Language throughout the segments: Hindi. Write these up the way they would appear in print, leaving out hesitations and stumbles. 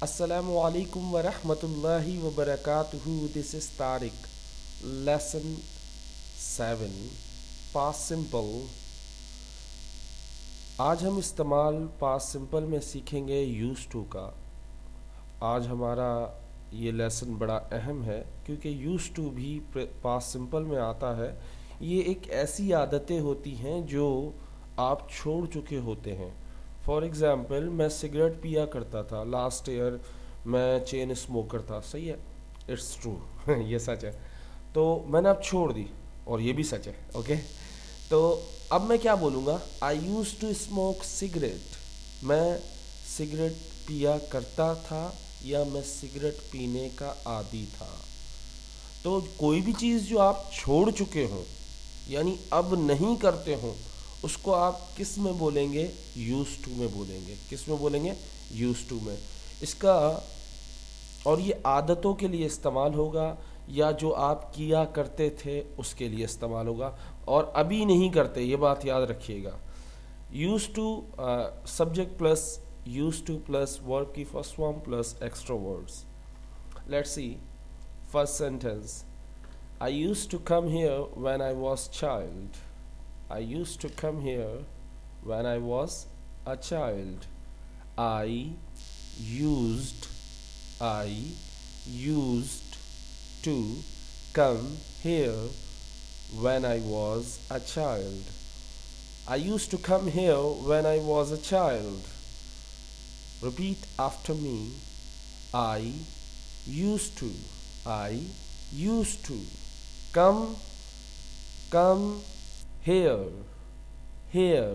Assalamu alaikum wa rahmatullahi wa barakatuhu. This is Tariq. Lesson 7 Past Simple. आज हम इस्तेमाल पास्ट सिंपल में सीखेंगे यूज टू का। आज हमारा ये लेसन बड़ा अहम है क्योंकि यूज टू भी पास्ट सिंपल में आता है। ये एक ऐसी आदतें होती हैं जो आप छोड़ चुके होते हैं। फॉर एग्ज़ाम्पल, मैं सिगरेट पिया करता था लास्ट ईयर, मैं चेन स्मोकर था। सही है, इट्स ट्रू ये सच है। तो मैंने अब छोड़ दी और ये भी सच है। ओके, तो अब मैं क्या बोलूँगा? आई यूज़ टू स्मोक सिगरेट। मैं सिगरेट पिया करता था या मैं सिगरेट पीने का आदी था। तो कोई भी चीज़ जो आप छोड़ चुके हों यानी अब नहीं करते हों, उसको आप किस में बोलेंगे? यूज टू में बोलेंगे। किस में बोलेंगे? यूज टू में। इसका और ये आदतों के लिए इस्तेमाल होगा या जो आप किया करते थे उसके लिए इस्तेमाल होगा, और अभी नहीं करते, ये बात याद रखिएगा। Use to subject plus use to plus verb की first form plus extra words. Let's see first sentence. I use to come here when I was child. I used to come here when I was a child. I used to come here when I was a child. I used to come here when I was a child. Repeat after me. I used to come here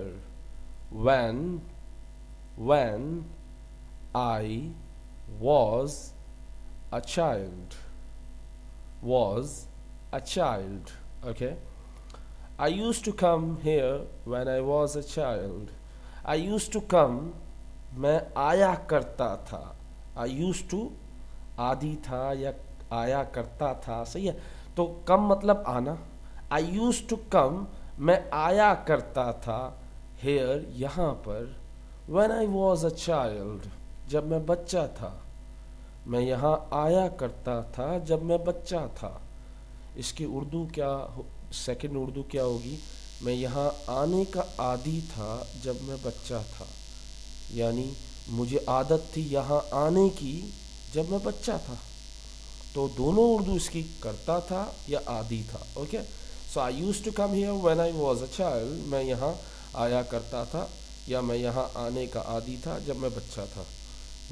when I was a child. Okay, I used to come here when I was a child. I used to come, मैं आया करता था। I used to आदि था या आया करता था। सही है, तो कम मतलब आना। I used to come, मैं आया करता था। here, यहाँ पर। when I was a child, जब मैं बच्चा था। मैं यहाँ आया करता था जब मैं बच्चा था। इसकी उर्दू क्या, सेकंड उर्दू क्या होगी? मैं यहाँ आने का आदी था जब मैं बच्चा था, यानी मुझे आदत थी यहाँ आने की जब मैं बच्चा था। तो दोनों उर्दू इसकी करता था या आदी था। Okay, so I used to come here when I was a child, मैं यहाँ आया करता था या मैं यहाँ आने का आदी था जब मैं बच्चा था।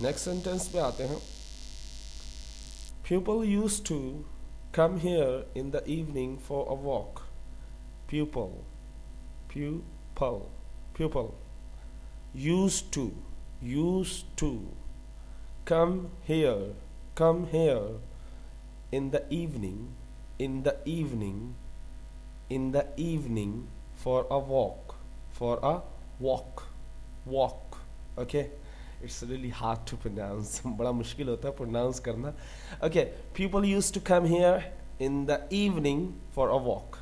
नेक्स्ट सेंटेंस पे आते हैं। People used to come here in the evening for a walk. Pupil used to come here in the evening for a walk. Okay, it's really hard to pronounce बड़ा मुश्किल होता है pronounce करना। Okay, people used to come here in the evening for a walk.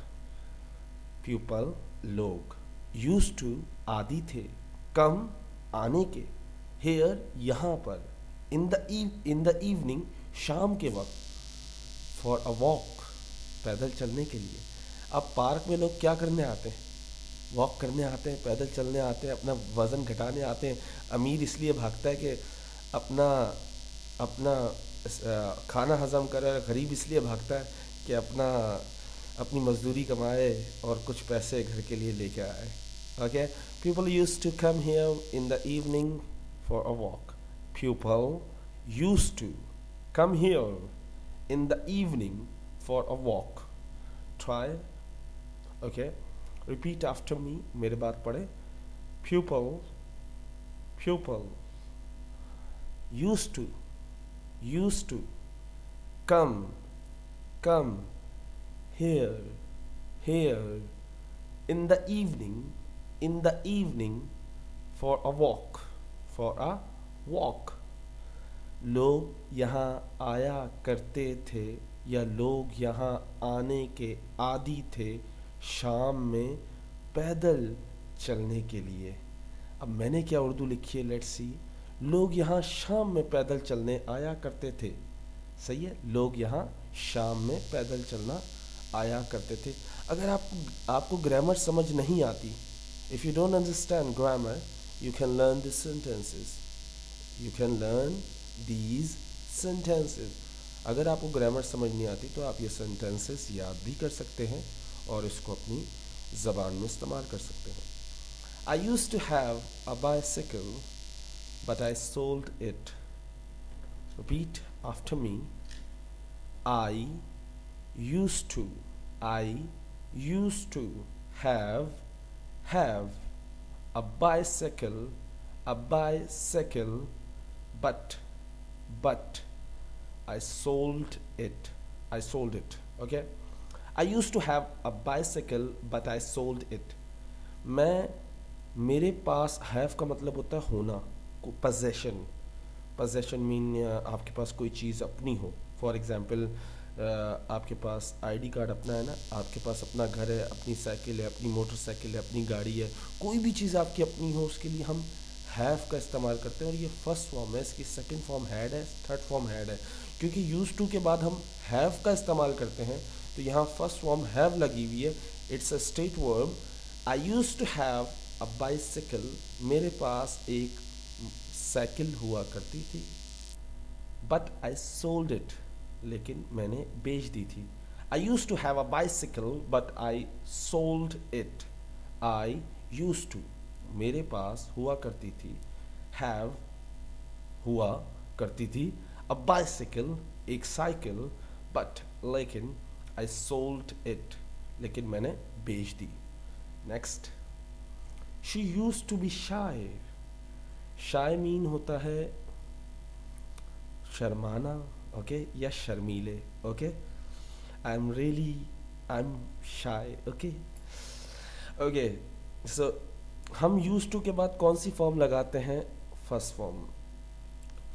People, लोग, used to आदि थे, come आने के, here यहाँ पर, in the evening शाम के वक्त, for a walk पैदल चलने के लिए। अब पार्क में लोग क्या करने आते हैं? वॉक करने आते हैं, पैदल चलने आते हैं, अपना वज़न घटाने आते हैं। अमीर इसलिए भागता है कि अपना खाना हज़म करे, गरीब इसलिए भागता है कि अपनी मजदूरी कमाए और कुछ पैसे घर के लिए लेके आए। Okay, people used to come here in the evening for a walk. People used to come here in the evening for a walk. Try. Okay, repeat after me, मेरे बाद पढ़े। pupil used to come here in the evening for a walk. लोग यहाँ आया करते थे या लोग यहाँ आने के आदी थे शाम में पैदल चलने के लिए। अब मैंने क्या उर्दू लिखी है? Let's see. लोग यहाँ शाम में पैदल चलने आया करते थे। सही है, लोग यहाँ शाम में पैदल चलना आया करते थे। अगर आपको ग्रामर समझ नहीं आती, if you don't understand grammar, you can learn this sentences, you can learn these sentences. अगर आपको ग्रामर समझ नहीं आती तो आप ये सेंटेंसेस याद भी कर सकते हैं और इसको अपनी ज़बान में इस्तेमाल कर सकते हैं। I used to have a bicycle, but I sold it. Repeat after me. I used to have a bicycle, but I sold it. Okay. I used to have a bicycle, but I sold it. मेरे पास हैव का मतलब होता है होना, possession मीन आपके पास कोई चीज़ अपनी हो। फॉर एग्ज़ाम्पल आपके पास आईडी कार्ड अपना है ना, आपके पास अपना घर है, अपनी साइकिल है, अपनी मोटरसाइकिल है, अपनी गाड़ी है, कोई भी चीज़ आपकी अपनी हो, उसके लिए हम हैव का इस्तेमाल करते हैं। और ये फर्स्ट फॉर्म है, इसकी सेकंड फॉर्म हैड है, थर्ड फॉर्म हैड है। क्योंकि यूज टू के बाद हम हैव का इस्तेमाल करते हैं तो यहाँ फर्स्ट फॉर्म हैव लगी हुई है। It's a state verb. I use to have a bicycle, मेरे पास एक साइकिल हुआ करती थी, बट आई सोल्ड इट, लेकिन मैंने बेच दी थी। I use to have a bicycle but I sold it. I use to, मेरे पास हुआ करती थी, हैव हुआ करती थी, अ बाइसिकल एक साइकिल, बट लेकिन आई सोल्ड इट, लेकिन मैंने बेच दी। Next, she use to be shy. Shy mean होता है शर्माना, ओके, या शर्मीले, okay. I am shy, okay. Okay, so हम यूज टू के बाद कौन सी फॉर्म लगाते हैं? First form.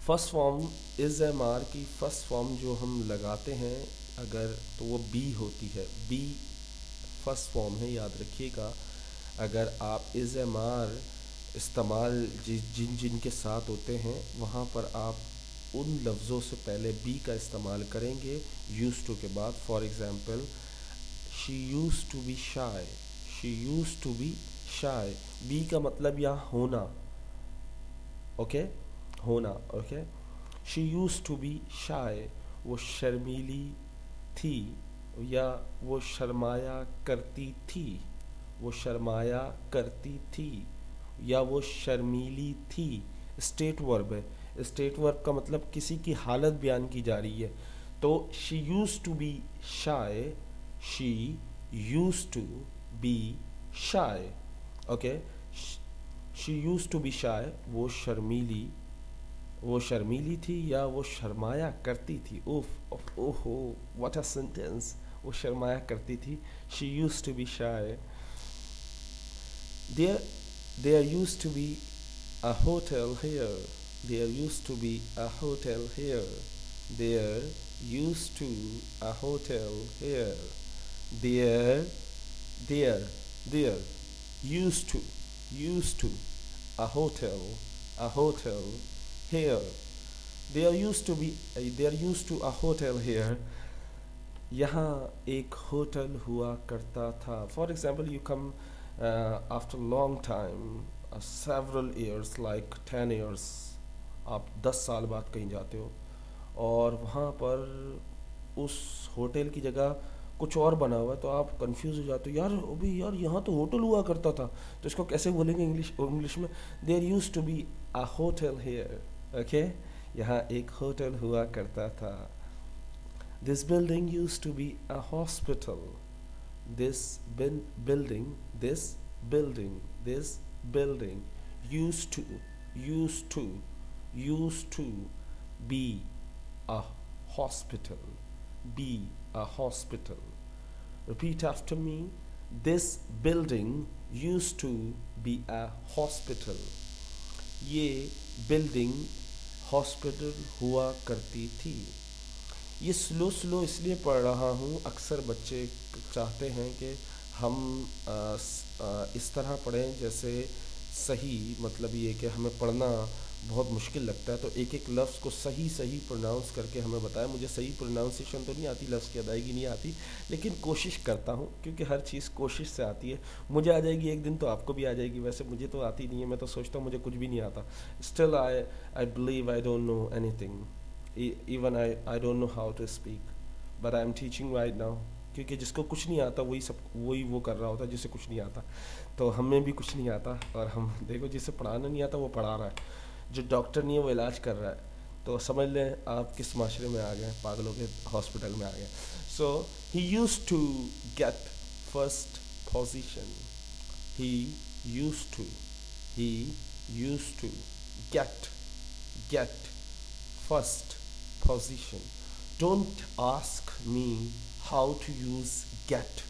First form is am are की फर्स्ट फॉर्म जो हम लगाते हैं अगर, तो वो बी होती है। बी फर्स्ट फॉर्म है, याद रखिएगा। अगर आप इज एम आर इस्तेमाल जिन के साथ होते हैं वहाँ पर आप उन लफ्ज़ों से पहले बी का इस्तेमाल करेंगे यूज टू के बाद। For example, she use to be shy, she use to be shy. Be का मतलब यहाँ होना, ओके, होना, okay. She use to be shy, वो शर्मीली थी या वो शर्माया करती थी, वो शर्माया करती थी या वो शर्मीली थी। स्टेट वर्ब है। स्टेट वर्ब का मतलब किसी की हालत बयान की जा रही है। तो she use to be shy, she use to be shy, okay. She use to be shy, वो शर्मीली थी या वो शर्माया करती थी। ओहो, व्हाट अ सेंटेंस। वो शर्माया करती थी। She use to be shy. There used to be a hotel here. There used to be a hotel here. There used to a hotel here. There used to a hotel here. There used to a hotel here. यहाँ एक होटल हुआ करता था। For example, you come after long time, several years like 10 years, आप 10 साल बाद कहीं जाते हो और वहाँ पर उस होटल की जगह कुछ और बना हुआ है तो आप कंफ्यूज हो जाते हो, यार अभी यार यहाँ तो होटल हुआ करता था, तो इसको कैसे बोलेंगे इंग्लिश में? There used to be a hotel here, okay. यहाँ एक होटल हुआ करता था। This building used to be a hospital. This building used to be a hospital. Be a hospital. Repeat after me. This building used to be a hospital. ये building हॉस्पिटल हुआ करती थी। ये स्लो इसलिए पढ़ रहा हूँ, अक्सर बच्चे चाहते हैं कि हम इस तरह पढ़ें जैसे सही, मतलब ये कि हमें पढ़ना बहुत मुश्किल लगता है। तो एक एक लफ्ज़ को सही सही प्रोनाउंस करके हमें बताया। मुझे सही प्रोनाउंसिएशन तो नहीं आती, लफ्ज़ की अदायगी नहीं आती, लेकिन कोशिश करता हूँ, क्योंकि हर चीज़ कोशिश से आती है। मुझे आ जाएगी एक दिन तो आपको भी आ जाएगी। वैसे मुझे तो आती नहीं है, मैं तो सोचता हूँ मुझे कुछ भी नहीं आता। Still I believe I don't know anything, even I don't know how to speak, but I am teaching right now. क्योंकि जिसको कुछ नहीं आता वही वो कर रहा होता है जिसे कुछ नहीं आता। तो हमें भी कुछ नहीं आता, और हम देखो जिसे पढ़ाना नहीं आता वो पढ़ा रहा है, जो डॉक्टर नहीं है वो इलाज कर रहा है। तो समझ लें आप किस माशरे में आ गए, पागलों के हॉस्पिटल में आ गए। So he used to get first position, he used to he used to get first position. Don't ask me how to use get.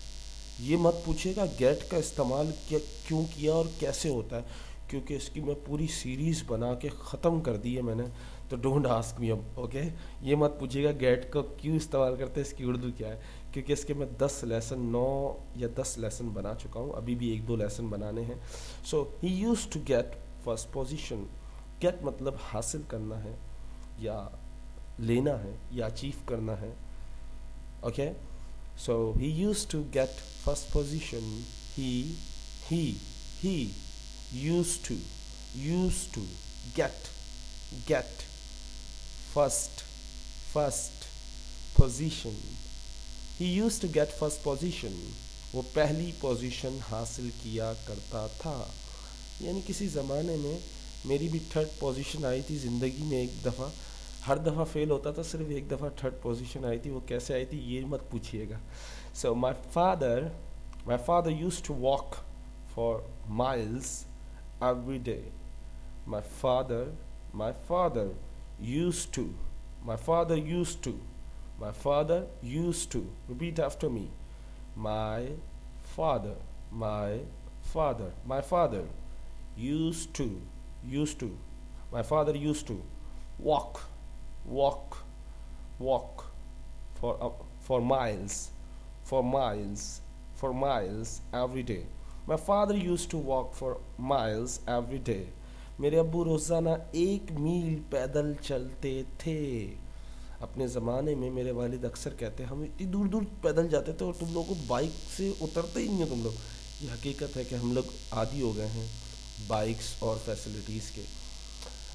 ये मत पूछिएगा गेट का इस्तेमाल क्यों किया और कैसे होता है, क्योंकि इसकी मैं पूरी सीरीज़ बना के ख़त्म कर दी है मैंने। तो डोंट आस्क मी अब, ओके। ये मत पूछिएगा गेट को क्यों इस्तेमाल करते हैं, इसकी उर्दू क्या है, क्योंकि इसके मैं 10 लेसन 9 या 10 लेसन बना चुका हूँ, अभी भी 1-2 लेसन बनाने हैं। So he used to get first position. Get मतलब हासिल करना है या लेना है या अचीव करना है, okay. So he used to get first position. He used to get first position. He used to get first position. वो पहली पोजीशन हासिल किया करता था। यानी किसी ज़माने में मेरी भी थर्ड पोजीशन आई थी ज़िंदगी में एक दफ़ा। हर दफ़ा फेल होता था, सिर्फ एक दफ़ा थर्ड पोजीशन आई थी। वो कैसे आई थी ये मत पूछिएगा। So my father used to walk for miles every day. My father used to repeat after me. My father used to walk for miles every day. My father used to walk for miles every day. मेरे अब्बू रोज़ाना 1 मील पैदल चलते थे। अपने ज़माने में मेरे वालिद अक्सर कहते हम इतनी दूर दूर पैदल जाते थे और तुम लोगों को बाइक से उतरते ही नहीं हो तुम लोग। ये हकीकत है कि हम लोग आदी हो गए हैं बाइक्स और फैसिलिटीज़ के।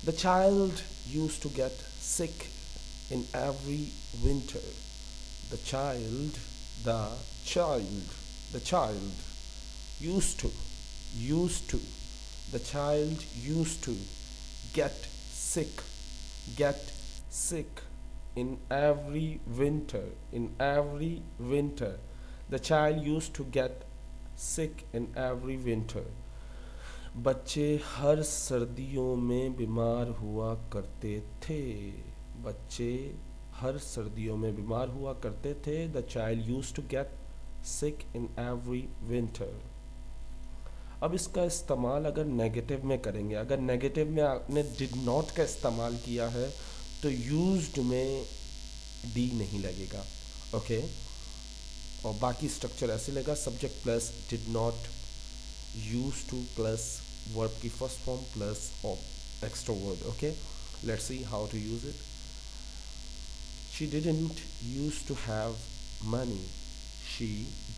The child used to get sick in every winter. The child used to get sick in every winter. The child used to get sick in every winter. बच्चे हर सर्दियों में बीमार हुआ करते थे। The child used to get sick in every winter. अब इसका इस्तेमाल अगर नेगेटिव में करेंगे, अगर नेगेटिव में आपने did not का इस्तेमाल किया है तो used में डी नहीं लगेगा, ओके। और बाकी स्ट्रक्चर ऐसे लगेगा, subject plus did not, used to plus verb की first form plus extra word, okay. Let's see how to use it. She didn't use to have money. She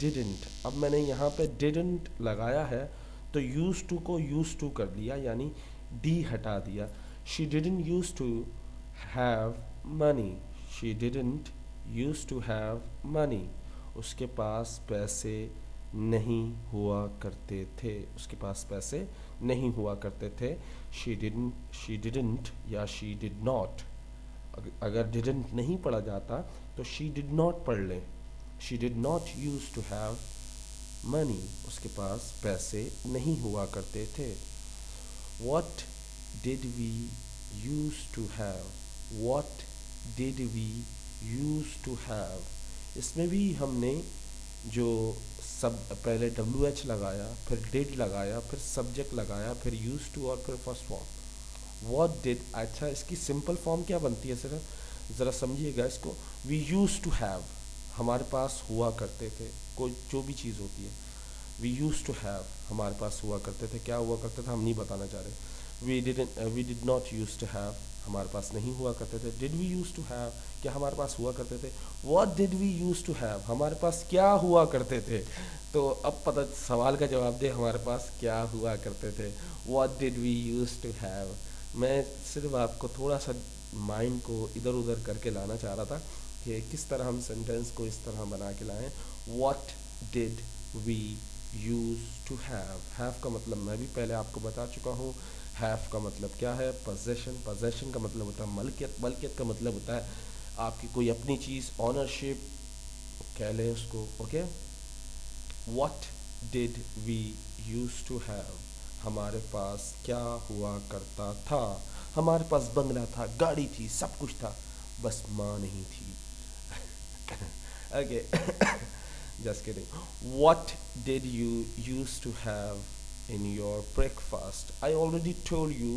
didn't, अब मैंने यहाँ पे डिडंट लगाया है तो यूज टू को यूज टू कर दिया, यानी डी हटा दिया। She didn't use to have money. उसके पास पैसे नहीं हुआ करते थे। शी डिडंट या शी डिड नॉट, अगर डिडंट नहीं पढ़ा जाता तो शी डिड नॉट पढ़ लें। She did not use to have money, उसके पास पैसे नहीं हुआ करते थे। What did we used to have? इसमें भी हमने जो सब पहले WH लगाया, फिर did लगाया, फिर सब्जेक्ट लगाया, फिर used to और फिर फर्स्ट फॉर्म। What did, अच्छा इसकी सिंपल फॉर्म क्या बनती है ज़रा समझिएगा इसको। We used to have, हमारे पास हुआ करते थे, कोई जो भी चीज़ होती है। We used to have, हमारे पास हुआ करते थे। क्या हुआ करते थे हम नहीं बताना चाह रहे। We did not use to have, हमारे पास नहीं हुआ करते थे. Did we use to have, क्या हमारे पास हुआ करते थे. What did we use to have, हमारे पास क्या हुआ करते थे. तो अब पता सवाल का जवाब दे, हमारे पास क्या हुआ करते थे. What did we use to have. मैं सिर्फ आपको थोड़ा सा माइंड को इधर उधर करके लाना चाह रहा था कि किस तरह हम सेंटेंस को इस तरह बना के लाएं. What did we use to have का मतलब मैं भी पहले आपको बता चुका हूँ. हैव का मतलब क्या है, पोजेशन. पोजेशन का मतलब होता है मलकियत. मलकियत का मतलब होता है आपकी कोई अपनी चीज़, ऑनरशिप कह लें उसको. Okay. What did we use to have, हमारे पास क्या हुआ करता था. हमारे पास बंगला था, गाड़ी थी, सब कुछ था, बस माँ नहीं थी. Okay. Just kidding. What did you used to have in your breakfast? I already told you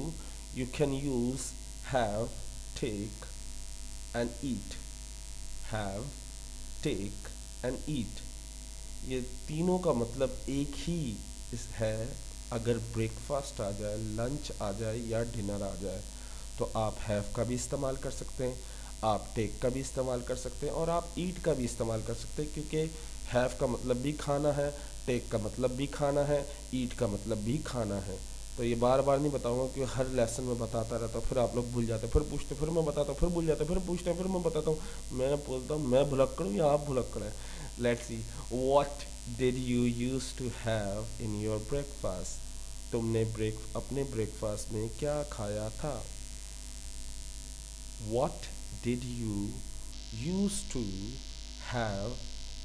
you can use have, take and eat. Have, take and eat. ये तीनों का मतलब एक ही है. अगर ब्रेकफास्ट आ जाए, लंच आ जाए या डिनर आ जाए तो आप हैव का भी इस्तेमाल कर सकते हैं, आप टेक का भी इस्तेमाल कर सकते हैं और आप ईट का भी इस्तेमाल कर सकते हैं. क्योंकि हैव का मतलब भी खाना है, टेक का मतलब भी खाना है, ईट का मतलब भी खाना है. तो ये बार बार नहीं बताऊंगा क्योंकि हर लेसन में बताता रहता हूँ, फिर आप लोग भूल जाते, फिर पूछते, फिर मैं बताता हूँ, फिर भूल जाते, फिर पूछते, फिर मैं बताता हूँ. मैं बोलता हूँ मैं भुलक्कड़ हूँ या आप भुलक्कड़ हैं. Let's see. What did you use to have in your breakfast, तुमने अपने ब्रेकफास्ट में क्या खाया था. What did you use to have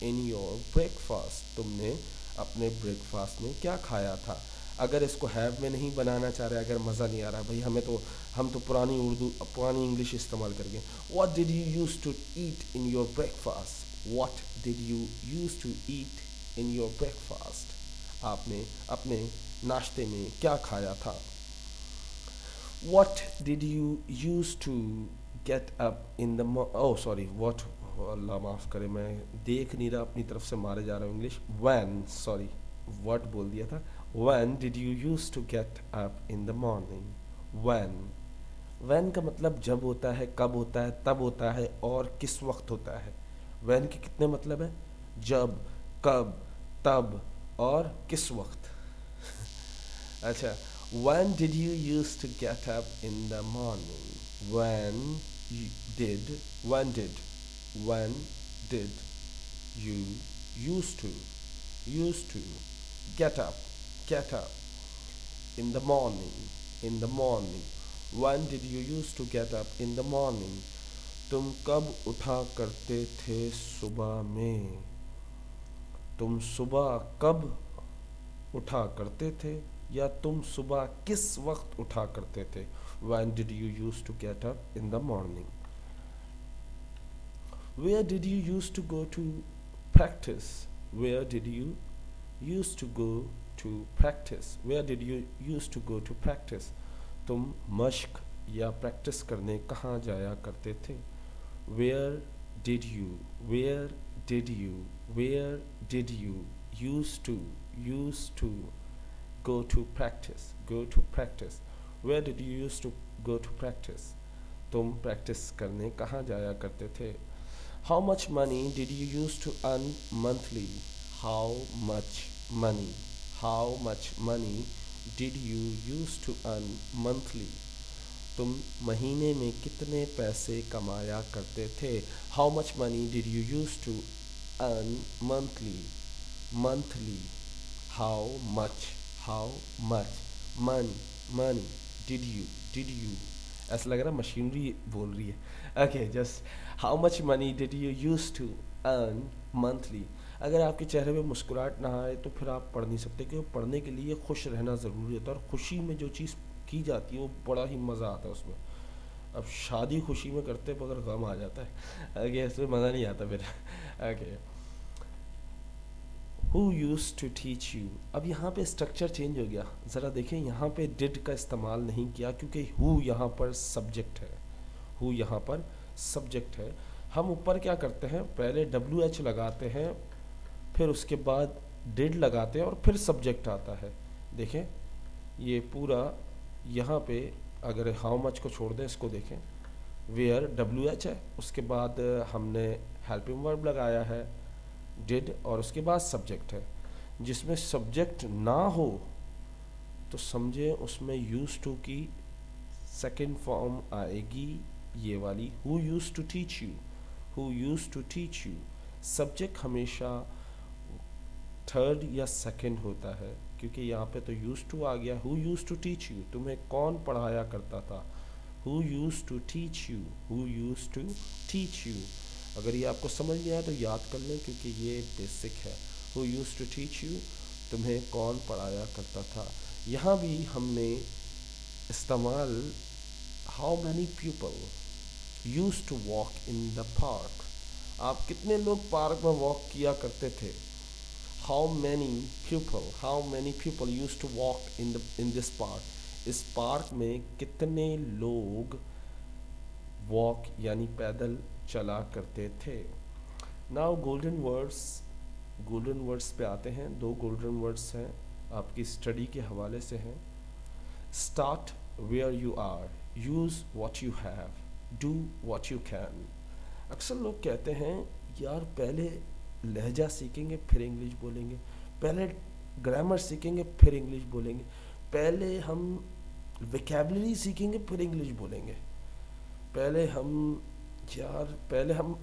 in your breakfast, तुमने अपने ब्रेकफास्ट में क्या खाया था. अगर इसको हैव में नहीं बनाना चाह रहे, अगर मज़ा नहीं आ रहा भाई हमें, तो हम तो पुरानी उर्दू पुरानी इंग्लिश इस्तेमाल करेंगे. What did you use to eat in your breakfast. What did you use to eat in your breakfast, आपने अपने नाश्ते में क्या खाया था. What did you use to get up in the oh sorry what, अल्लाह माफ़ करे मैं देख नहीं रहा, अपनी तरफ से मारे जा रहा हूँ इंग्लिश. व्हेन, सॉरी व्हाट बोल दिया था. When did you use to get up in the morning. When का मतलब जब होता है, कब होता है, तब होता है और किस वक्त होता है. व्हेन के कितने मतलब है, जब, कब, तब और किस वक्त. अच्छा. When did you use to get up in the morning. when did you used to get up in the morning. When did you used to get up in the morning. तुम कब उठा करते थे सुबह में. तुम सुबह कब उठा करते थे या तुम सुबह किस वक्त उठा करते थे. When did you used to get up in the morning. Where did you used to go to practice. Where did you used to go to practice. Where did you used to go to practice. तुम मश्क या प्रैक्टिस करने कहाँ जाया करते थे. Where did you used to go to practice. Where did you used to go to practice. तुम प्रैक्टिस करने कहाँ जाया करते थे. How much money did you used to earn monthly. How much money did you used to earn monthly. तुम महीने में कितने पैसे कमाया करते थे. How much money did you used to earn monthly. How much money did you ऐसा लग रहा है मशीनरी बोल रही है. Okay. Just how much money did you use to earn monthly. अगर आपके चेहरे पे मुस्कुराहट ना आए तो फिर आप पढ़ नहीं सकते, क्योंकि पढ़ने के लिए खुश रहना ज़रूरी होता है और खुशी में जो चीज़ की जाती है वो बड़ा ही मज़ा आता है उसमें. अब शादी खुशी में करते मगर गम आ जाता है. ओके. इसमें मज़ा नहीं आता फिर. Okay. Who used to teach you. अब यहाँ पे स्ट्रक्चर चेंज हो गया. ज़रा देखें, यहाँ पे did का इस्तेमाल नहीं किया क्योंकि who यहाँ पर सब्जेक्ट है. हम ऊपर क्या करते हैं, पहले WH लगाते हैं, फिर उसके बाद did लगाते हैं और फिर सब्जेक्ट आता है. देखें ये पूरा यहाँ पे अगर हाउ मच को छोड़ दें, इसको देखें, वेयर WH है, उसके बाद हमने हेल्पिंग वर्ब लगाया है डिड, और उसके बाद सब्जेक्ट है। जिसमें सब्जेक्ट ना हो तो समझे उसमें यूज टू की सेकंड फॉर्म आएगी, ये वाली, who use to teach you, who use to teach you. Subject हमेशा थर्ड या सेकंड होता है, क्योंकि यहाँ पे तो यूज टू आ गया। Who use to teach you, तुम्हें कौन पढ़ाया करता था, who use to teach you, who use to teach you. अगर ये आपको समझ नहीं आया तो याद कर लें, क्योंकि ये बेसिक है। Who use to teach you, तुम्हें कौन पढ़ाया करता था। यहाँ भी हमने इस्तेमाल how many people use to walk in the park, आप कितने लोग पार्क में वॉक किया करते थे। How many people use to walk in this park, इस पार्क में कितने लोग वॉक यानी पैदल चला करते थे। नाउ गोल्डन वर्ड्स पे आते हैं। दो गोल्डन वर्ड्स हैं, आपकी स्टडी के हवाले से हैं। Start where you are, use what you have, do what you can. अक्सर लोग कहते हैं यार पहले लहजा सीखेंगे फिर इंग्लिश बोलेंगे, पहले ग्रामर सीखेंगे फिर इंग्लिश बोलेंगे, पहले हम विकेबलरी सीखेंगे फिर इंग्लिश बोलेंगे, पहले हम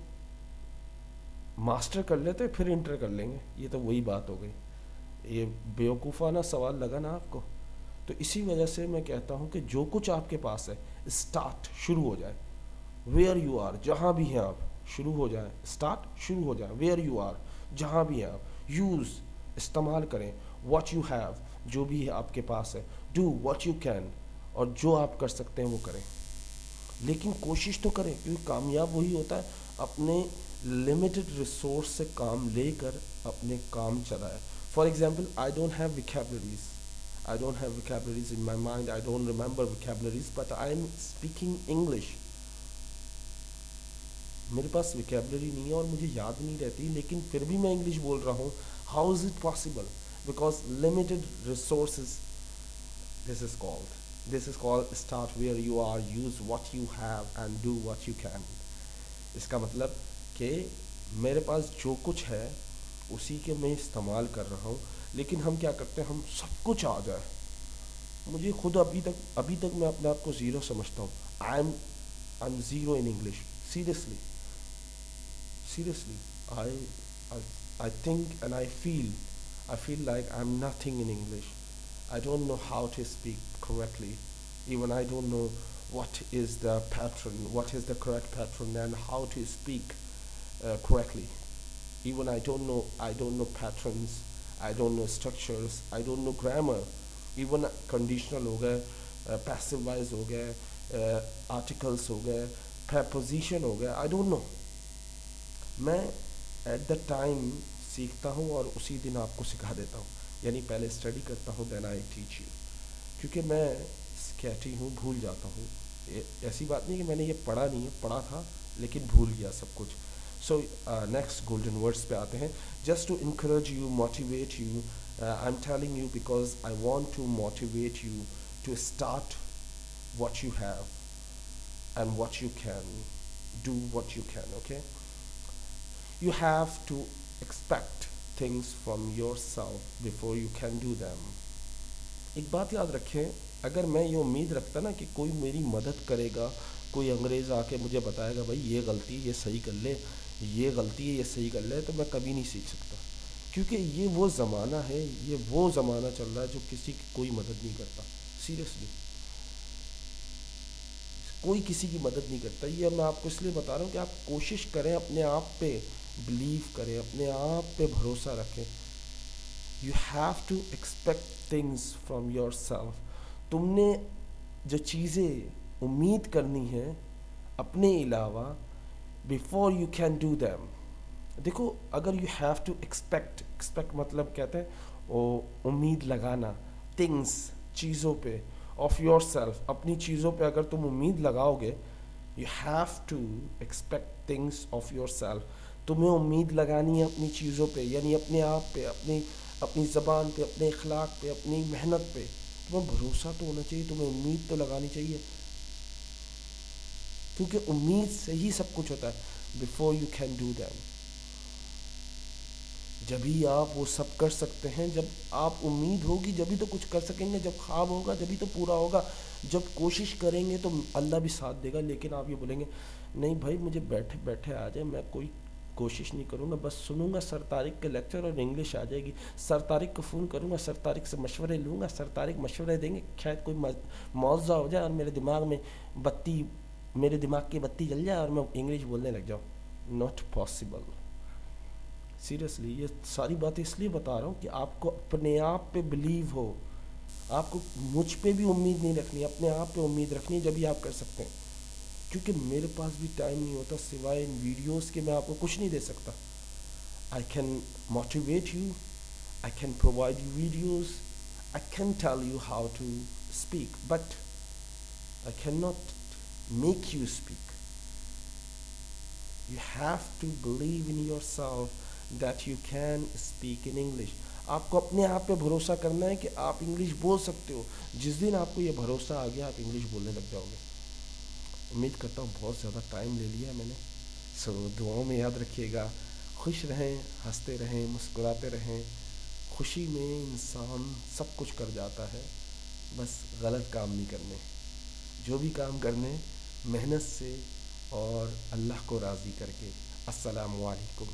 मास्टर कर लेते फिर इंटर कर लेंगे। ये तो वही बात हो गई, ये बेवकूफ़ाना सवाल लगा ना आपको। तो इसी वजह से मैं कहता हूँ कि जो कुछ आपके पास है स्टार्ट, शुरू हो जाए। वेयर यू आर, जहाँ भी हैं आप शुरू हो जाए, स्टार्ट शुरू हो जाए। वेयर यू आर, जहाँ भी हैं आप। यूज़, इस्तेमाल करें। व्हाट यू हैव, जो भी है आपके पास है। डू व्हाट यू कैन, और जो आप कर सकते हैं वो करें। लेकिन कोशिश तो करें, क्योंकि कामयाब वही होता है अपने लिमिटेड रिसोर्स से काम लेकर अपने काम चलाए। For example, I don't have vocabularies in my mind, I don't remember vocabularies, but I am speaking English. मेरे पास vocabulary नहीं है और मुझे याद नहीं रहती, लेकिन फिर भी मैं इंग्लिश बोल रहा हूँ। How is it possible? Because limited resources. This is called start where you are, use what you have and do what you can. इसका मतलब कि मेरे पास जो कुछ है उसी के मैं इस्तेमाल कर रहा हूँ। लेकिन हम क्या करते हैं, हम सब कुछ आ जाए। मुझे खुद अभी तक मैं अपने आप को ज़ीरो समझता हूँ। I am zero in English, seriously I think and I feel like I am nothing in English. I don't know how to speak correctly, even I don't know what is the pattern, what is the correct pattern and how to speak correctly. Even I don't know patterns, I don't know structures, I don't know grammar. Even conditional हो गए, passive voice हो गए, articles हो गए, preposition हो गए, I don't know. मैं at the time सीखता हूँ और उसी दिन आपको सिखा देता हूँ। यानी पहले स्टडी करता हूँ, then I teach you. क्योंकि मैं स्कैटी हूँ, भूल जाता हूँ। ऐसी बात नहीं कि मैंने ये पढ़ा नहीं है, पढ़ा था लेकिन भूल गया सब कुछ। सो नेक्स्ट गोल्डन वर्ड्स पे आते हैं। Just to encourage you, motivate you, I am telling you because I want to motivate you to start what you have and what you can, do what you can. Okay, you have to expect things from yourself before you can do them. एक बात याद रखें, अगर मैं ये उम्मीद रखता ना कि कोई मेरी मदद करेगा, कोई अंग्रेज़ आके मुझे बताएगा भाई ये गलती है ये सही कर ले, ये गलती है ये सही कर ले, तो मैं कभी नहीं सीख सकता। क्योंकि ये वो ज़माना है, ये वो ज़माना चल रहा है जो किसी की कोई मदद नहीं करता। सीरियसली कोई किसी की मदद नहीं करता। ये मैं आपको इसलिए बता रहा हूँ कि आप कोशिश करें, अपने आप पे बिलीव करें, अपने आप पे भरोसा रखें। You have to expect things from your सेल्फ। तुमने जो चीज़ें उम्मीद करनी है अपने अलावा, before you can do them. देखो, अगर यू हैव टू एक्सपेक्ट मतलब कहते हैं वो उम्मीद लगाना, थिंग्स चीज़ों पे, ऑफ योर सेल्फ, अपनी चीज़ों पे अगर तुम उम्मीद लगाओगे, you have to expect things of your सेल्फ। तुम्हें उम्मीद लगानी है अपनी चीज़ों पे, यानी अपने आप पे, अपनी ज़बान पे, अपने अखलाक पे, अपनी मेहनत पे। तुम्हें भरोसा तो होना चाहिए, तुम्हें उम्मीद तो लगानी चाहिए, क्योंकि उम्मीद से ही सब कुछ होता है। Before you can do them, जब ही आप वो सब कर सकते हैं, जब आप उम्मीद होगी जब ही तो कुछ कर सकेंगे, जब ख्वाब होगा जब ही तो पूरा होगा, जब कोशिश करेंगे तो अल्लाह भी साथ देगा। लेकिन आप ये बोलेंगे नहीं भाई मुझे बैठे बैठे आ जाए, मैं कोई कोशिश नहीं करूँगा, बस सुनूंगा सर तारिक के लेक्चर और इंग्लिश आ जाएगी, सर तारिक को फ़ोन करूँगा, सर तारिक से मशवरे लूँगा, सर तारिक मशवरे देंगे, शायद कोई मौजा हो जाए और मेरे दिमाग में मेरे दिमाग की बत्ती जल जाए और मैं इंग्लिश बोलने लग जाऊँ। Not possible. सीरियसली ये सारी बातें इसलिए बता रहा हूँ कि आपको अपने आप पे बिलीव हो, आपको मुझ पे भी उम्मीद नहीं रखनी, अपने आप पे उम्मीद रखनी है, जब भी आप कर सकते हैं। क्योंकि मेरे पास भी टाइम नहीं होता, सिवाय इन वीडियोस के मैं आपको कुछ नहीं दे सकता। I can motivate you, I can provide you videos, I can tell you how to speak, but I can not make you speak. You have to believe in yourself that you can speak in English. आपको अपने आप पे भरोसा करना है कि आप इंग्लिश बोल सकते हो। जिस दिन आपको ये भरोसा आ गया आप इंग्लिश बोलने लग जाओगे। उम्मीद करता हूँ बहुत ज़्यादा टाइम ले लिया मैंने, सो दुआओं में याद रखिएगा। खुश रहें, हंसते रहें, मुस्कुराते रहें। खुशी में इंसान सब कुछ कर जाता है, बस गलत काम नहीं करने। जो भी काम करने मेहनत से और अल्लाह को राज़ी करके। अस्सलामु अलैकुम।